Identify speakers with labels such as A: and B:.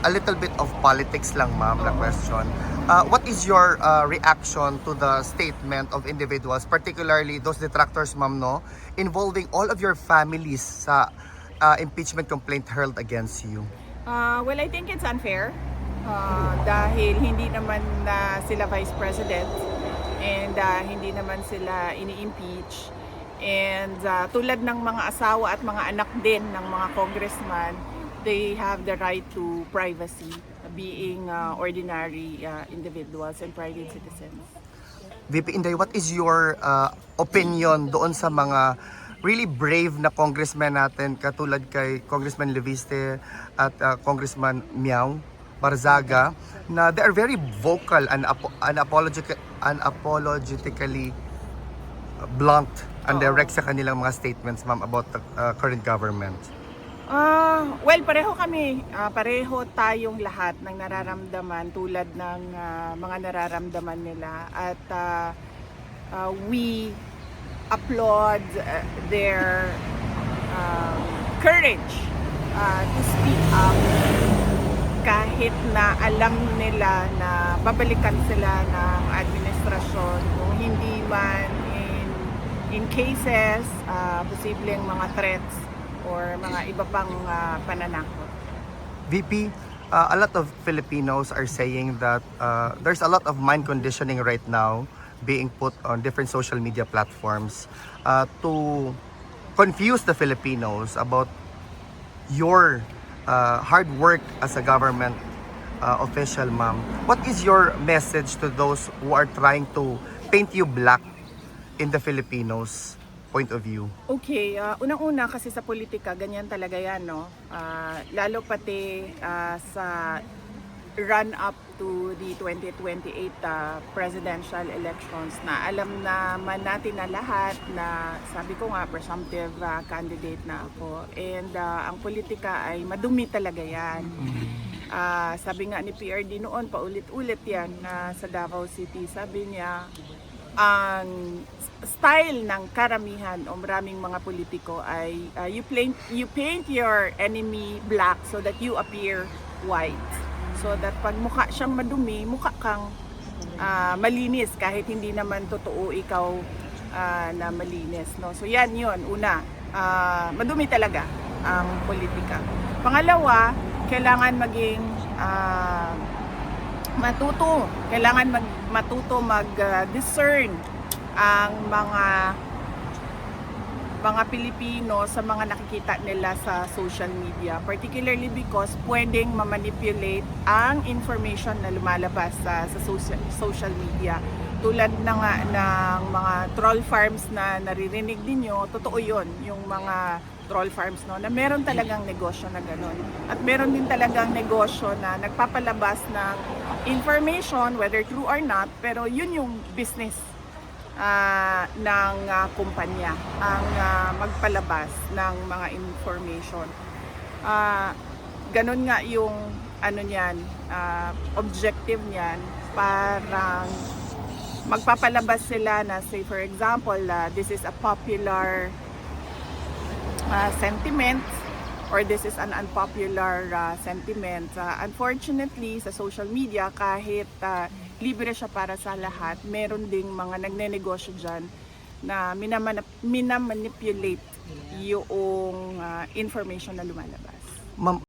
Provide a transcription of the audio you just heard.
A: a little bit of politics lang, ma'am, na question. What is your reaction to the statement of individuals, particularly those detractors, ma'am, no, involving all of your families sa impeachment complaint hurled against you?
B: Well, I think it's unfair dahil hindi naman sila vice president and hindi naman sila ini-impeach. And tulad ng mga asawa at mga anak din ng mga congressman, they have the right to privacy, being ordinary individuals and private citizens.
A: VP Inday, what is your opinion doon sa mga really brave na congressman natin katulad kay Congressman Leviste at Congressman Miao Barzaga na they are very vocal and unapologetically blunt and direct sa kanilang mga statements, ma'am, about the current government?
B: Well, pareho tayong lahat ng nararamdaman tulad ng mga nararamdaman nila at we applaud their courage to speak up kahit na alam nila na babalikan sila ng administrasyon kung hindi man in cases posibleng mga threats or mga iba pang pananakot.
A: VP, a lot of Filipinos are saying that there's a lot of mind conditioning right now being put on different social media platforms to confuse the Filipinos about your hard work as a government official, ma'am. What is your message to those who are trying to paint you black in the Filipinos' point of view?
B: Okay, unang-una kasi sa politika, ganyan talaga yan, no? Lalo pati sa run-up to the 2028 presidential elections na alam naman natin na lahat na sabi ko nga presumptive candidate na ako and ang politika ay madumi talaga yan. Sabi nga ni PRD noon paulit-ulit yan sa Davao City, sabi niya ang style ng karamihan o maraming mga politiko ay you paint your enemy black so that you appear white. So that pag mukha siyang madumi, mukha kang malinis kahit hindi naman totoo ikaw na malinis, no? So yan yun, una, madumi talaga ang politika. Pangalawa, kailangan maging matuto mag-discern ang mga Pilipino sa mga nakikita nila sa social media, particularly because pwedeng ma-manipulate ang information na lumalabas sa social media. Tulad ng mga troll farms na naririnig ninyo, totoo yun, yung mga troll farms, no, na meron talagang negosyo na gano'n. At meron din talagang negosyo na nagpapalabas ng information, whether true or not, pero yun yung business ng kumpanya ang magpalabas ng mga information. Ganon nga yung niyan, objective niyan, parang magpapalabas sila na say for example, this is a popular sentiment or this is an unpopular sentiment. Unfortunately, sa social media, kahit libre siya para sa lahat, meron ding mga nagnenegosyo dyan na minamanipulate yung information na lumalabas.
A: Ma'am,